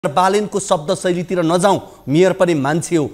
बालेनको शब्द शैलीतिर नजाउँ, मेयर पनि मान्छे हो।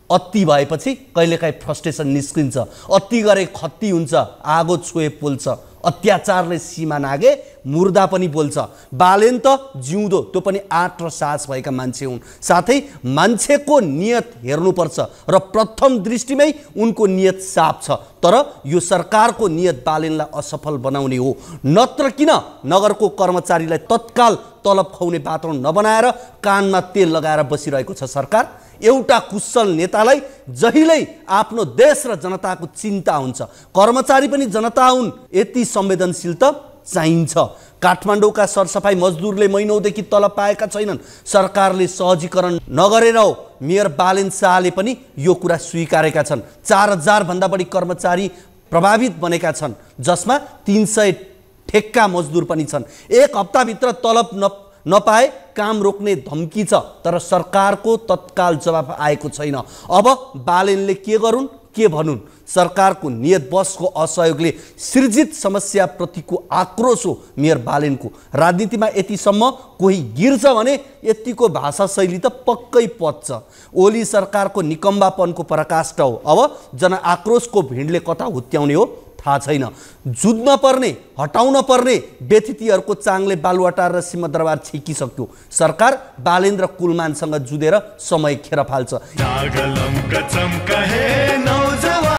अति भएपछि कहिलेकाहीँ फ्रस्ट्रेसन निस्किन्छ, अति गरे खत्ती हुन्छ, आगो छोए पोल्छ, अत्याचारले सीमा नागे मुर्दा पनि बोल्छ। बालेन त जिउँदो, त्यो पनि आँट र साहस भएका मान्छे हुन्। साथै मान्छेको नियत हेर्नुपर्छ र प्रथम दृष्टिमै उनको नियत साफ छ, तर यो सरकारको नियत बालेनलाई असफल बनाउने हो। नत्र किन नगरको कर्मचारीलाई तत्काल तलब खुवाउने वातावरण नबनाएर कानमा तेल लगाएर बसिरहेको छ सरकार। एउटा कुशल नेतालाई जहिल्यै आफ्नो देश र जनताको चिन्ता हुन्छ, कर्मचारी पनि जनता हुन्, यति संवेदनशील त चाहिन्छ। काठमाडौँका सरसफाई मजदुरले महिनौदेखि तलब पाएका छैनन्, सरकारले सहजीकरण नगरेर हो। मेयर बालेन शाहले पनि यो कुरा स्वीकारेका छन्। 4000 भन्दा बढी कर्मचारी प्रभावित बनेका छन्, जसमा 300 ठेक्का मजदुर पनि छन्। एक हप्ताभित्र तलब नपाए काम रोक्ने धम्की छ, तर सरकारको तत्काल जवाफ आएको छैन। अब बालेनले के गरून् के भनुन्? सरकारको नियत बसको असहयोगले सृजित समस्याप्रतिको आक्रोश हो मेयर बालेनको। राजनीतिमा यतिसम्म कोही गिर्छ भने यतिको भाषा शैली त पक्कै पच्छ। ओली सरकारको निकम्बापनको पराकाष्ठ हो। अब जनआक्रोशको भिडले कता हुत्याउने हो थाहा छैन। जुझ्न पर्ने, हटाउन पर्ने व्यतिथिहरूको चाङले बालुवाटार र सिंहदरबार छेकिसक्यो। सरकार बालेन र कुलमानसँग जुधेर समय खेर फाल्छ।